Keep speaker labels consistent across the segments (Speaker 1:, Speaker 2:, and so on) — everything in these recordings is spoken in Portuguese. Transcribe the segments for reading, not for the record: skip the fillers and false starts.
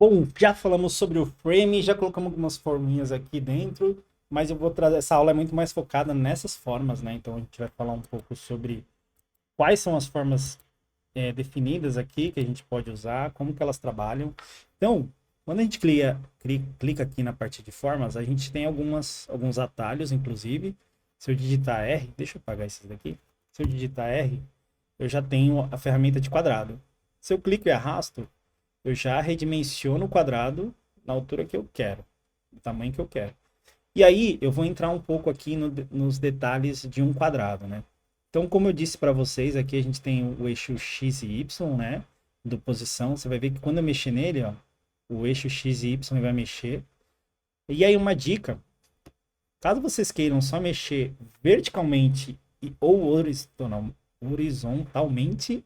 Speaker 1: Bom, já falamos sobre o frame, já colocamos algumas forminhas aqui dentro, mas eu vou trazer, essa aula é muito mais focada nessas formas, né? Então a gente vai falar um pouco sobre quais são as formas definidas aqui que a gente pode usar, como que elas trabalham. Então, quando a gente clica aqui na parte de formas, a gente tem alguns atalhos, inclusive. Se eu digitar R, deixa eu apagar esses daqui. Se eu digitar R, eu já tenho a ferramenta de quadrado. Se eu clico e arrasto, eu já redimensiono o quadrado na altura que eu quero, no tamanho que eu quero. E aí eu vou entrar um pouco aqui nos detalhes de um quadrado, né? Então, como eu disse para vocês, aqui a gente tem o eixo X e Y, né? Do posição. Você vai ver que quando eu mexer nele, ó, o eixo X e Y vai mexer. E aí uma dica, caso vocês queiram só mexer verticalmente ou horizontalmente,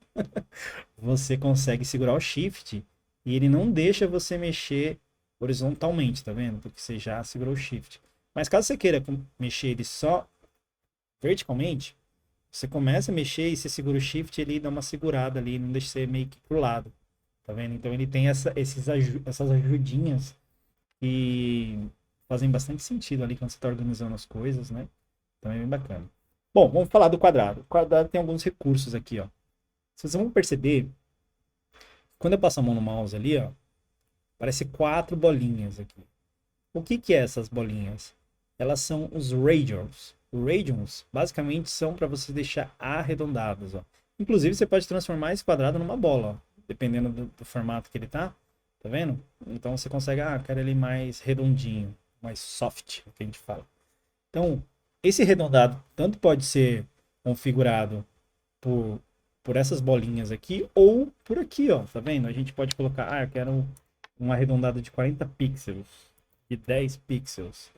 Speaker 1: você consegue segurar o Shift e ele não deixa você mexer horizontalmente, tá vendo? Porque você já segurou o Shift. Mas caso você queira mexer ele só verticalmente, você começa a mexer e você segura o Shift, ele dá uma segurada ali, não deixa você meio que pro lado, tá vendo? Então ele tem essas ajudinhas que fazem bastante sentido ali quando você está organizando as coisas, né? Então é bem bacana. Bom, vamos falar do quadrado. O quadrado tem alguns recursos aqui, ó. Vocês vão perceber, quando eu passo a mão no mouse ali, ó, parece quatro bolinhas aqui. O que que é essas bolinhas? Elas são os radians. Radians basicamente são para você deixar arredondados, ó. Inclusive você pode transformar esse quadrado numa bola, ó, dependendo do formato que ele tá. Tá vendo? Então você consegue, quero ele mais redondinho, mais soft, que a gente fala. Então, esse arredondado tanto pode ser configurado por, por essas bolinhas aqui ou por aqui, ó. Tá vendo? A gente pode colocar, eu quero um arredondado de 40 pixels, de 10 pixels,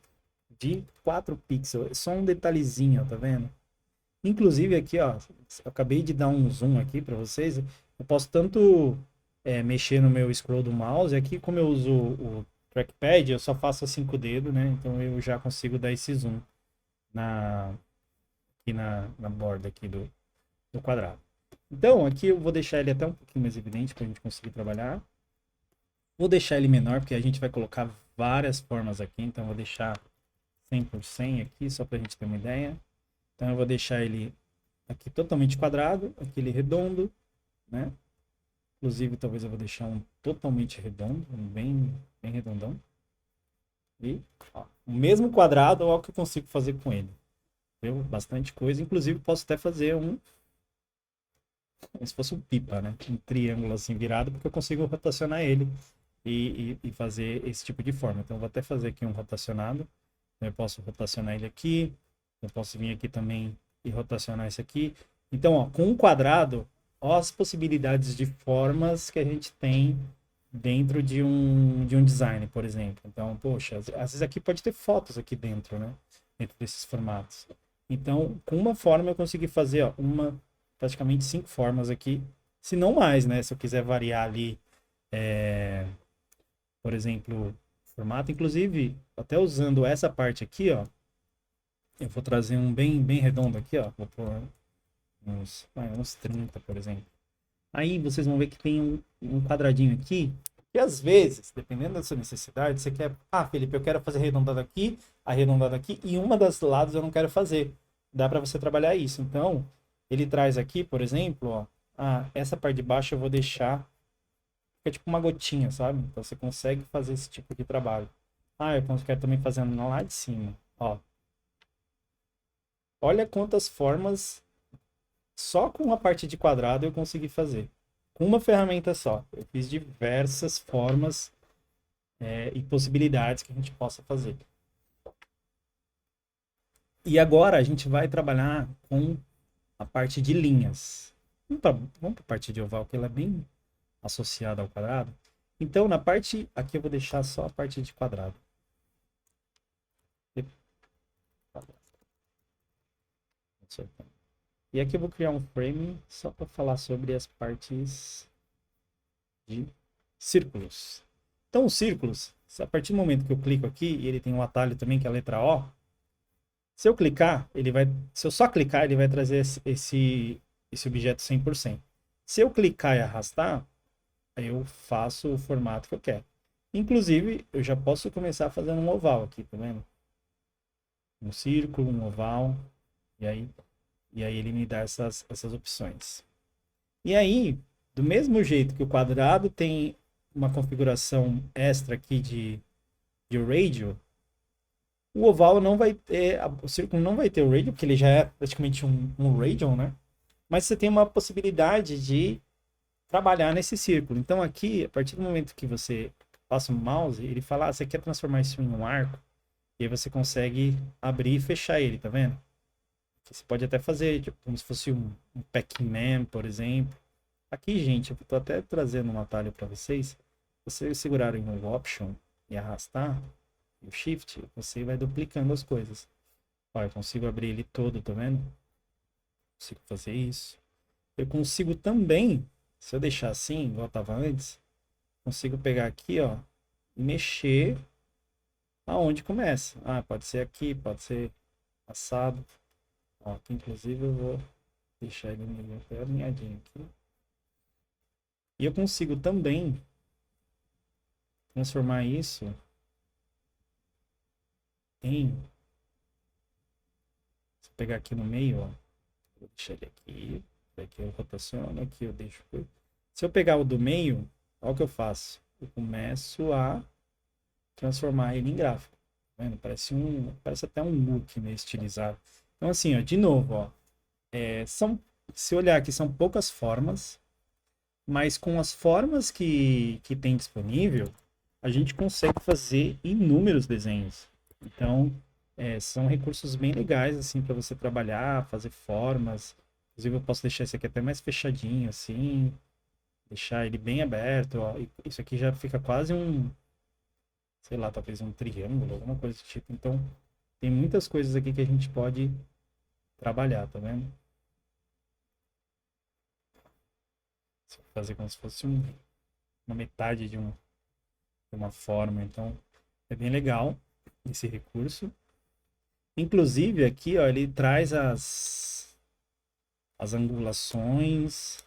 Speaker 1: de 4 pixels. É só um detalhezinho, ó, tá vendo? Inclusive aqui, ó, eu acabei de dar um zoom aqui para vocês. Eu posso tanto mexer no meu scroll do mouse, aqui como eu uso o trackpad, eu só faço assim com o dedo, né? Então eu já consigo dar esse zoom na, aqui na borda aqui do quadrado. Então aqui eu vou deixar ele até um pouquinho mais evidente para a gente conseguir trabalhar. Vou deixar ele menor porque a gente vai colocar várias formas aqui, então eu vou deixar 100 por 100 aqui, só para a gente ter uma ideia. Então eu vou deixar ele aqui totalmente quadrado, aqui ele redondo, né? Inclusive talvez eu vou deixar um totalmente redondo, um bem redondão. E ó, o mesmo quadrado, olha o que eu consigo fazer com ele. Viu? Bastante coisa, inclusive posso até fazer como se fosse um pipa, né? Um triângulo assim virado, porque eu consigo rotacionar ele e fazer esse tipo de forma. Então eu vou até fazer aqui um rotacionado. Eu posso rotacionar ele aqui, eu posso vir aqui também e rotacionar esse aqui. Então, ó, com um quadrado, ó as possibilidades de formas que a gente tem dentro de um design, por exemplo. Então, poxa, às vezes aqui pode ter fotos aqui dentro, né? Dentro desses formatos. Então, com uma forma eu consegui fazer, ó, praticamente 5 formas aqui, se não mais, né? Se eu quiser variar ali, por exemplo, formato, inclusive, até usando essa parte aqui, ó, eu vou trazer um bem redondo aqui, ó. Vou pôr uns 30, por exemplo. Aí vocês vão ver que tem um quadradinho aqui. E às vezes, dependendo da sua necessidade, você quer. Felipe, eu quero fazer arredondado aqui, e uma das lados eu não quero fazer. Dá para você trabalhar isso. Então, ele traz aqui, por exemplo, ó. Essa parte de baixo eu vou deixar. Fica tipo uma gotinha, sabe? Então você consegue fazer esse tipo de trabalho. Eu quero também fazer lá de cima. Ó. Olha quantas formas só com a parte de quadrado eu consegui fazer. Com uma ferramenta só. Eu fiz diversas formas e possibilidades que a gente possa fazer. E agora a gente vai trabalhar com a parte de linhas. Vamos para a parte de oval, que ela é bem associada ao quadrado. Então, na parte... Aqui eu vou deixar só a parte de quadrado. E aqui eu vou criar um frame só para falar sobre as partes de círculos. Então, os círculos, a partir do momento que eu clico aqui, e ele tem um atalho também, que é a letra O, se eu clicar, se eu só clicar, ele vai trazer esse objeto 100%. Se eu clicar e arrastar, aí eu faço o formato que eu quero. Inclusive, eu já posso começar fazendo um oval aqui, tá vendo? Um círculo, um oval, e aí, ele me dá essas opções. E aí, do mesmo jeito que o quadrado tem uma configuração extra aqui de radio, o oval não vai ter, o círculo não vai ter o radio, porque ele já é praticamente um radian, né? Mas você tem uma possibilidade de trabalhar nesse círculo. Então aqui, a partir do momento que você passa o mouse, ele fala, você quer transformar isso em um arco, e aí você consegue abrir e fechar ele, tá vendo? Você pode até fazer, tipo, como se fosse um Pac-Man, por exemplo. Aqui, gente, eu tô até trazendo um atalho para vocês. Se vocês segurarem o Option e arrastar, o Shift, você vai duplicando as coisas. Olha, eu consigo abrir ele todo, tá vendo? Consigo fazer isso. Eu consigo também, se eu deixar assim, igual estava antes, consigo pegar aqui, ó, e mexer aonde começa. Ah, pode ser aqui, pode ser assado. Ó, aqui, inclusive, eu vou deixar ele meio até alinhadinho aqui. E eu consigo também transformar isso em... Se eu pegar aqui no meio, ó, vou deixar ele aqui. Aqui eu rotaciono, aqui eu deixo... Se eu pegar o do meio, olha o que eu faço. Eu começo a transformar ele em gráfico. Tá vendo? Parece até um look meio estilizado. Então assim, ó, de novo, ó, se olhar aqui, são poucas formas, mas com as formas que tem disponível, a gente consegue fazer inúmeros desenhos. Então, são recursos bem legais, assim, para você trabalhar, fazer formas. Inclusive, eu posso deixar esse aqui até mais fechadinho, assim, deixar ele bem aberto, ó. E isso aqui já fica quase sei lá, talvez um triângulo, alguma coisa do tipo. Então, tem muitas coisas aqui que a gente pode trabalhar, tá vendo? Fazer como se fosse uma metade de uma forma. Então, é bem legal esse recurso. Inclusive, aqui, ó, ele traz as angulações,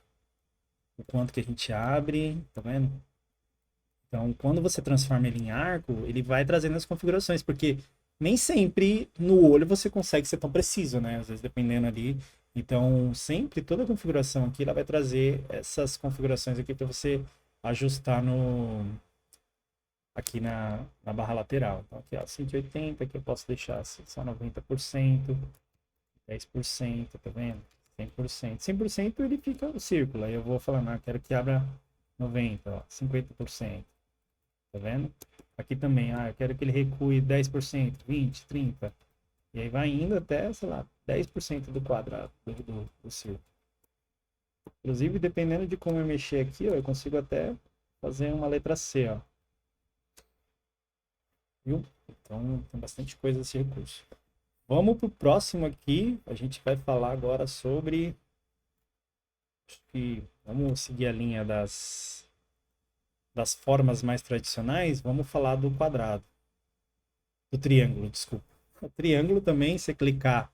Speaker 1: o quanto que a gente abre, tá vendo? Então, quando você transforma ele em arco, ele vai trazendo as configurações, porque nem sempre no olho você consegue ser tão preciso, né? Às vezes, dependendo ali. Então, sempre toda a configuração aqui, ela vai trazer essas configurações aqui para você ajustar aqui na barra lateral. Então, aqui, ó, 180, aqui eu posso deixar assim, só 90%, 10%, tá vendo? 100%. 100% ele fica no círculo. Aí eu vou falar, não, quero que abra 90%, ó, 50%. Tá vendo? Aqui também, eu quero que ele recue 10%, 20%, 30%. E aí vai indo até, sei lá, 10% do quadrado do círculo. Inclusive, dependendo de como eu mexer aqui, ó, eu consigo até fazer uma letra C, ó. Viu? Então, tem bastante coisa nesse recurso. Vamos para o próximo aqui. A gente vai falar agora sobre... Acho que vamos seguir a linha das formas mais tradicionais. Vamos falar do quadrado. Do triângulo, desculpa. O triângulo também, se clicar,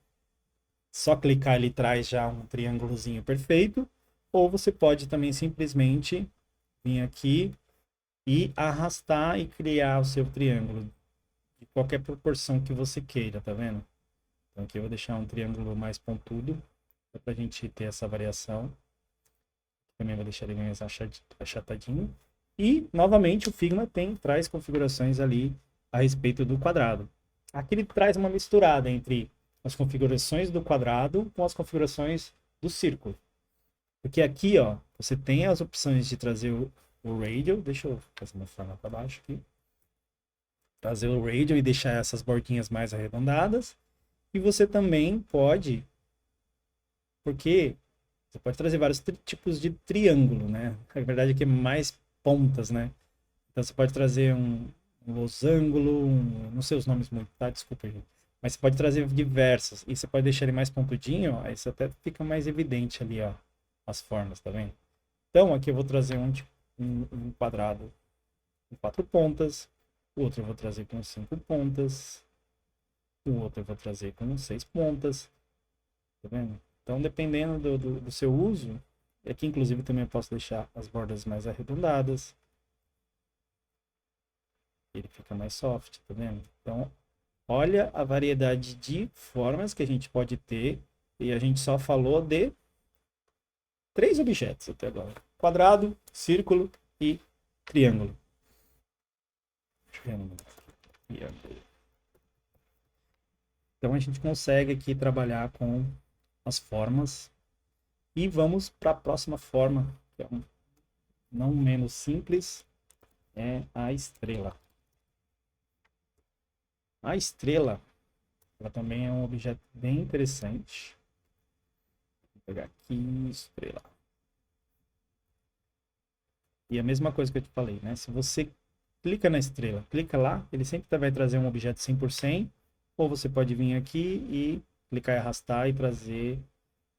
Speaker 1: só clicar, ele traz já um triângulozinho perfeito. Ou você pode também simplesmente vir aqui e arrastar e criar o seu triângulo de qualquer proporção que você queira, tá vendo? Então aqui eu vou deixar um triângulo mais pontudo, para a gente ter essa variação. Também vou deixar ele mais achatadinho. E, novamente, o Figma traz configurações ali a respeito do quadrado. Aqui ele traz uma misturada entre as configurações do quadrado com as configurações do círculo. Porque aqui, ó, você tem as opções de trazer o radial. Deixa eu fazer uma forma para baixo aqui. Trazer o radial e deixar essas bordinhas mais arredondadas. E você também pode, porque você pode trazer vários tipos de triângulo, né? A verdade é que é mais pontas, né? Então você pode trazer um losango, não sei os nomes muito, tá? Desculpa, gente. Mas você pode trazer diversos. E você pode deixar ele mais pontudinho, ó, aí isso até fica mais evidente ali, ó, as formas, tá vendo? Então aqui eu vou trazer um quadrado com 4 pontas, o outro eu vou trazer com 5 pontas, o outro eu vou trazer com 6 pontas, tá vendo? Então, dependendo do seu uso, aqui inclusive também eu posso deixar as bordas mais arredondadas. ele fica mais soft, tá vendo? Então, olha a variedade de formas que a gente pode ter, e a gente só falou de 3 objetos até agora: quadrado, círculo e triângulo. Triângulo. Triângulo. Então a gente consegue aqui trabalhar com as formas. E vamos para a próxima forma, que é não menos simples, é a estrela. A estrela, ela também é um objeto bem interessante. Vou pegar aqui, estrela. E a mesma coisa que eu te falei, né? Se você clica na estrela, clica lá, ele sempre vai trazer um objeto 100%, ou você pode vir aqui e clicar e arrastar e trazer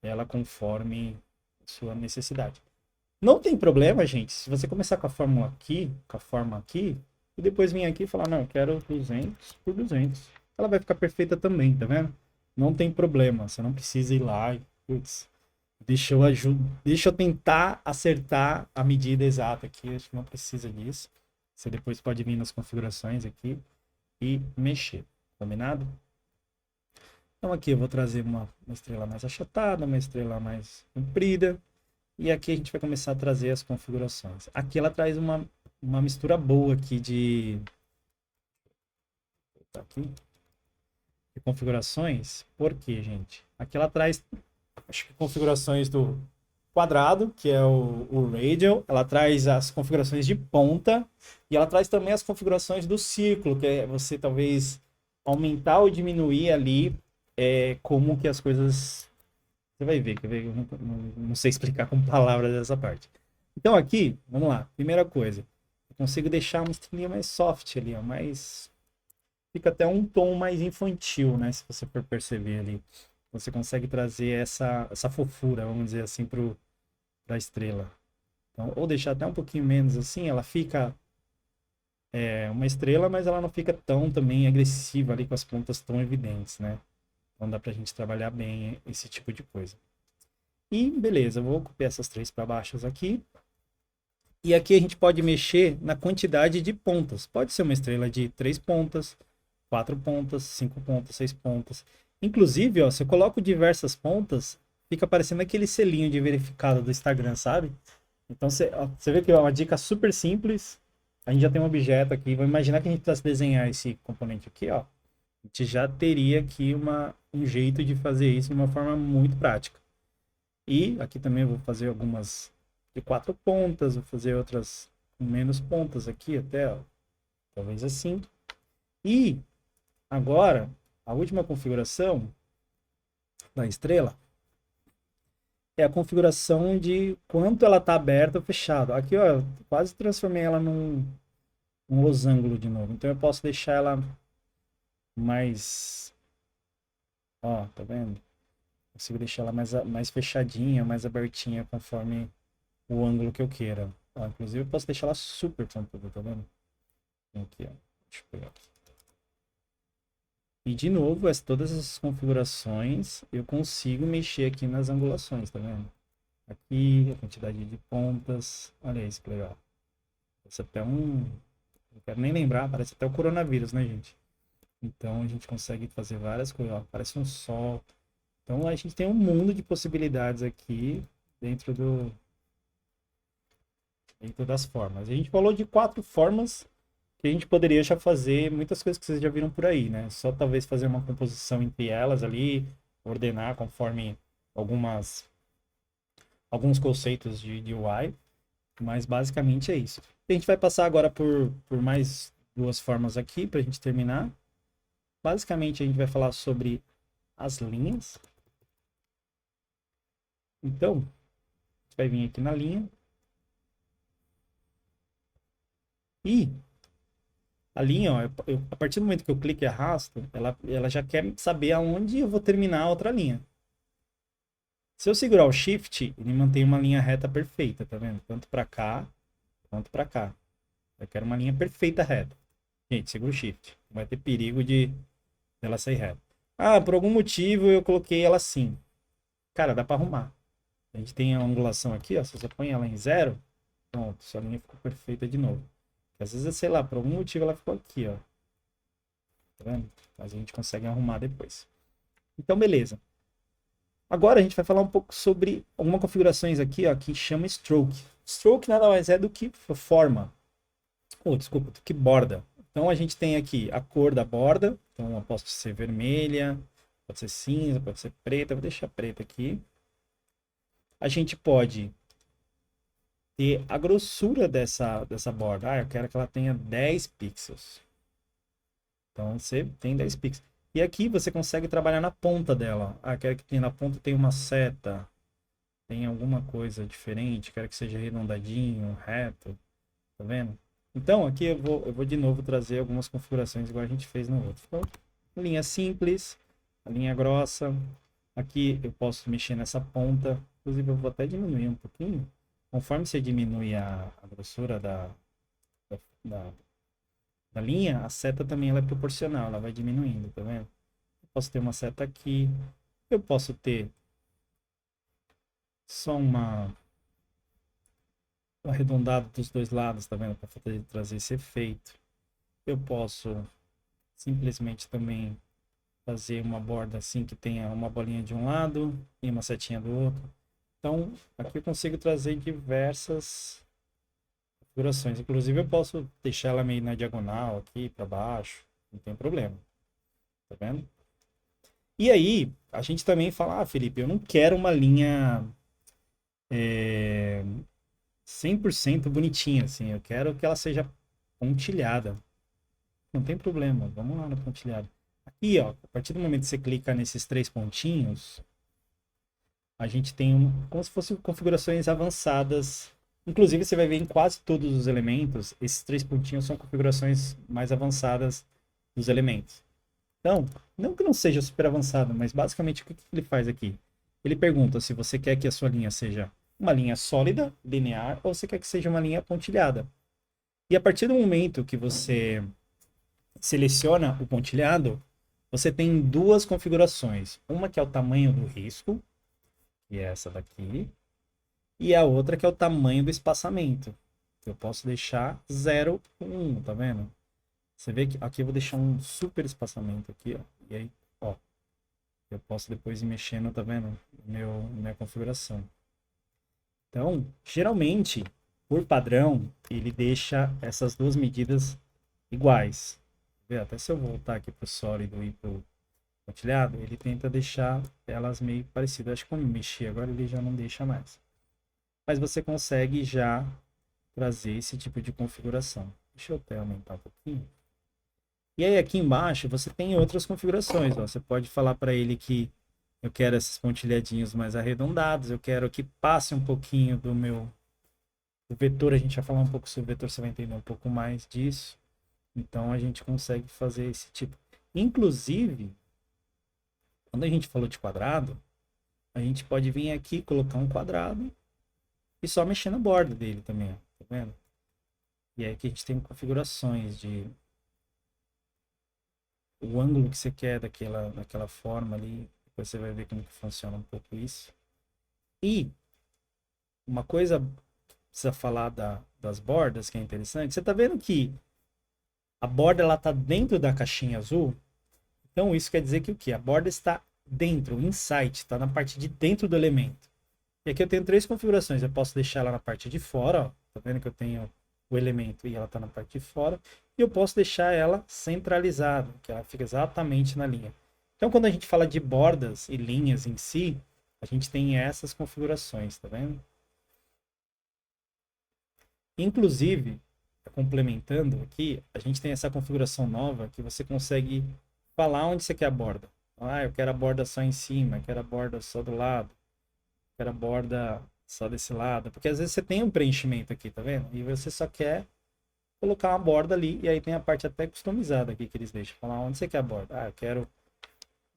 Speaker 1: ela conforme sua necessidade. Não tem problema, gente, se você começar com a fórmula aqui, com a forma aqui, e depois vir aqui e falar, não, eu quero 200 por 200. Ela vai ficar perfeita também, tá vendo? Não tem problema, você não precisa ir lá e, putz, deixa eu tentar acertar a medida exata aqui, acho que não precisa disso. Você depois pode vir nas configurações aqui e mexer, combinado? Então aqui eu vou trazer uma estrela mais achatada, uma estrela mais comprida. E aqui a gente vai começar a trazer as configurações. Aqui ela traz uma mistura boa aqui aqui, de configurações. Por quê, gente? Aqui ela traz, acho que configurações do quadrado, que é o radial. Ela traz as configurações de ponta. E ela traz também as configurações do círculo, que é você talvez aumentar ou diminuir ali como que as coisas... Você vai ver, quer ver? Eu não sei explicar com palavras essa parte. Então aqui, vamos lá. Primeira coisa, eu consigo deixar uma estrelinha mais soft ali, ó, mais... Fica até um tom mais infantil, né? Se você for perceber ali. Você consegue trazer essa fofura, vamos dizer assim, pra estrela. Então, ou deixar até um pouquinho menos assim, ela fica uma estrela, mas ela não fica tão também agressiva ali com as pontas tão evidentes, né? Então dá pra gente trabalhar bem esse tipo de coisa. E beleza, eu vou copiar essas 3 para baixo aqui. E aqui a gente pode mexer na quantidade de pontas. Pode ser uma estrela de 3 pontas, 4 pontas, 5 pontas, 6 pontas. Inclusive, ó, se eu coloco diversas pontas, fica aparecendo aquele selinho de verificado do Instagram, sabe? Então você vê que é uma dica super simples. A gente já tem um objeto aqui. Vamos imaginar que a gente precisasse desenhar esse componente aqui, ó. A gente já teria aqui um jeito de fazer isso de uma forma muito prática. E aqui também eu vou fazer algumas de 4 pontas, vou fazer outras com menos pontas aqui até, ó, talvez assim. E agora, a última configuração da estrela é a configuração de quanto ela está aberta ou fechada. Aqui, ó, eu quase transformei ela num losango de novo. Então eu posso deixar ela mais, ó, tá vendo? Consigo deixar ela mais fechadinha, mais abertinha, conforme o ângulo que eu queira. Ó, inclusive, eu posso deixar ela super pontuda, tá vendo? Aqui, ó. Deixa eu pegar aqui. E, de novo, todas essas configurações, eu consigo mexer aqui nas angulações, tá vendo? Aqui, a quantidade de pontas. Olha isso que legal. Parece até não quero nem lembrar, parece até o coronavírus, né, gente? Então, a gente consegue fazer várias coisas. Ó, parece um sol. Então, a gente tem um mundo de possibilidades aqui dentro das formas. A gente falou de 4 formas que a gente poderia já fazer muitas coisas que vocês já viram por aí, né? Só talvez fazer uma composição entre elas ali, ordenar conforme alguns conceitos de UI, mas basicamente é isso. A gente vai passar agora por mais 2 formas aqui para a gente terminar. Basicamente a gente vai falar sobre as linhas. Então, a gente vai vir aqui na linha. E a linha, ó, a partir do momento que eu clico e arrasto, ela já quer saber aonde eu vou terminar a outra linha. Se eu segurar o Shift, ele mantém uma linha reta perfeita, tá vendo? Tanto para cá, quanto para cá. Eu quero uma linha perfeita reta. Gente, segura o Shift. Não vai ter perigo de ela sair reta. Ah, por algum motivo eu coloquei ela assim. Cara, dá para arrumar. A gente tem a angulação aqui, ó. Se você põe ela em 0, pronto, sua linha ficou perfeita de novo. Às vezes, sei lá, por algum motivo ela ficou aqui, ó. Tá vendo? Mas a gente consegue arrumar depois. Então, beleza. Agora a gente vai falar um pouco sobre algumas configurações aqui, ó, que chama stroke. Stroke nada mais é do que forma. Desculpa, do que borda. Então a gente tem aqui a cor da borda. Então ela pode ser vermelha, pode ser cinza, pode ser preta. Vou deixar preta aqui. A gente pode ter a grossura dessa borda. Eu quero que ela tenha 10 pixels. Então você tem 10 pixels. E aqui você consegue trabalhar na ponta dela. Quero que na ponta tenha uma seta. Tem alguma coisa diferente. Quero que seja arredondadinho, reto. Tá vendo? Então aqui eu vou de novo trazer algumas configurações igual a gente fez no outro. Então, linha simples, a linha grossa. Aqui eu posso mexer nessa ponta. Inclusive eu vou até diminuir um pouquinho. Conforme você diminui a grossura da, da linha, a seta também ela é proporcional, ela vai diminuindo, tá vendo? Eu posso ter uma seta aqui, eu posso ter só um arredondado dos dois lados, tá vendo? Para trazer esse efeito. Eu posso simplesmente também fazer uma borda assim que tenha uma bolinha de um lado e uma setinha do outro. Então, aqui eu consigo trazer diversas configurações. Inclusive, eu posso deixar ela meio na diagonal aqui para baixo, não tem problema. Tá vendo? E aí, a gente também fala, Felipe, eu não quero uma linha 100% bonitinha, assim. Eu quero que ela seja pontilhada. Não tem problema, vamos lá no pontilhado. Aqui, ó, a partir do momento que você clica nesses 3 pontinhos, a gente tem como se fossem configurações avançadas. Inclusive, você vai ver em quase todos os elementos, esses 3 pontinhos são configurações mais avançadas dos elementos. Então, não que não seja super avançado, mas basicamente o que ele faz aqui? Ele pergunta se você quer que a sua linha seja uma linha sólida, linear, ou você quer que seja uma linha pontilhada. E a partir do momento que você seleciona o pontilhado, você tem duas configurações. Uma que é o tamanho do risco, que é essa daqui, e a outra que é o tamanho do espaçamento. Eu posso deixar 0, 1, tá vendo? Você vê que aqui eu vou deixar um super espaçamento aqui, ó. E aí, ó, eu posso depois ir mexendo, tá vendo? Minha configuração. Então, geralmente, por padrão, ele deixa essas duas medidas iguais. Até se eu voltar aqui pro sólido e pro pontilhado, ele tenta deixar elas meio parecidas. Acho que quando mexer agora ele já não deixa mais. Mas você consegue já trazer esse tipo de configuração. Deixa eu até aumentar um pouquinho. E aí aqui embaixo você tem outras configurações. Ó. Você pode falar para ele que eu quero esses pontilhadinhos mais arredondados, eu quero que passe um pouquinho do meu vetor. A gente vai falar um pouco sobre o vetor, você vai entender um pouco mais disso. Então a gente consegue fazer esse tipo. Inclusive, quando a gente falou de quadrado, a gente pode vir aqui, colocar um quadrado e só mexer na borda dele também, ó, tá vendo? E aí aqui a gente tem configurações de o ângulo que você quer daquela forma ali. Depois você vai ver como que funciona um pouco isso. E uma coisa que precisa falar das bordas, que é interessante. Você tá vendo que a borda ela tá dentro da caixinha azul? Então isso quer dizer que o quê? A borda está dentro, inside, está na parte de dentro do elemento. E aqui eu tenho 3 configurações. Eu posso deixar ela na parte de fora, ó. Tá vendo que eu tenho o elemento e ela está na parte de fora. E eu posso deixar ela centralizada, que ela fica exatamente na linha. Então, quando a gente fala de bordas e linhas em si, a gente tem essas configurações, tá vendo? Inclusive, complementando aqui, a gente tem essa configuração nova que você consegue falar onde você quer a borda. Eu quero a borda só em cima, quero a borda só do lado, quero a borda só desse lado. Porque às vezes você tem um preenchimento aqui, tá vendo? E você só quer colocar uma borda ali, e aí tem a parte até customizada aqui que eles deixam. Falar onde você quer a borda. Eu quero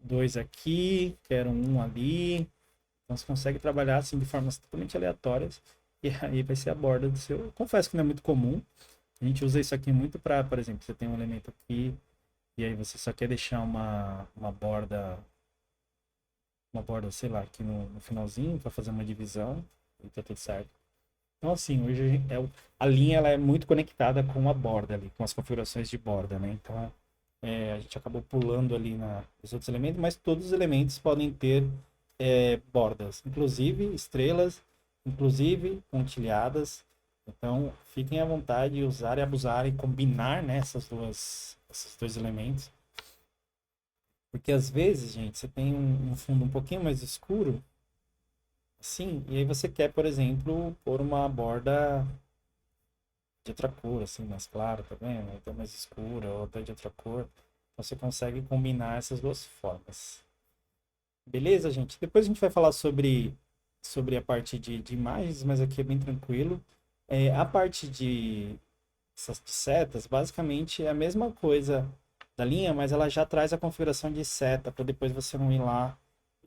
Speaker 1: 2 aqui, quero 1 ali. Então você consegue trabalhar assim de formas totalmente aleatórias. E aí vai ser a borda do seu. Eu confesso que não é muito comum. A gente usa isso aqui muito para, por exemplo, você tem um elemento aqui, e aí você só quer deixar uma borda, sei lá, aqui no finalzinho para fazer uma divisão, e tá tudo certo. Então, assim, hoje a linha ela é muito conectada com a borda ali, com as configurações de borda, né? Então, a gente acabou pulando ali nos outros elementos, mas todos os elementos podem ter bordas, inclusive estrelas, inclusive pontilhadas. Então, fiquem à vontade de usar e abusar e combinar, né, esses dois elementos. Porque às vezes, gente, você tem um fundo um pouquinho mais escuro, assim, e aí você quer, por exemplo, pôr uma borda de outra cor, assim, mais clara, tá vendo? Outra mais escura, outra de outra cor. Então você consegue combinar essas duas formas. Beleza, gente? Depois a gente vai falar sobre a parte de imagens, mas aqui é bem tranquilo. A parte essas de setas, basicamente é a mesma coisa da linha, mas ela já traz a configuração de seta para depois você não ir lá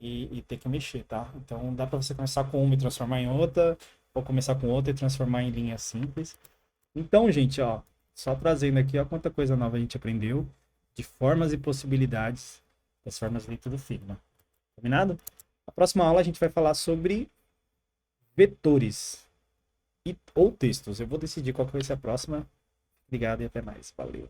Speaker 1: e ter que mexer, tá? Então dá para você começar com uma e transformar em outra, ou começar com outra e transformar em linha simples. Então, gente, ó, só trazendo aqui, ó, quanta coisa nova a gente aprendeu de formas e possibilidades das formas dentro do Figma. Combinado? Na próxima aula a gente vai falar sobre vetores ou textos. Eu vou decidir qual que vai ser a próxima. Obrigado e até mais. Valeu.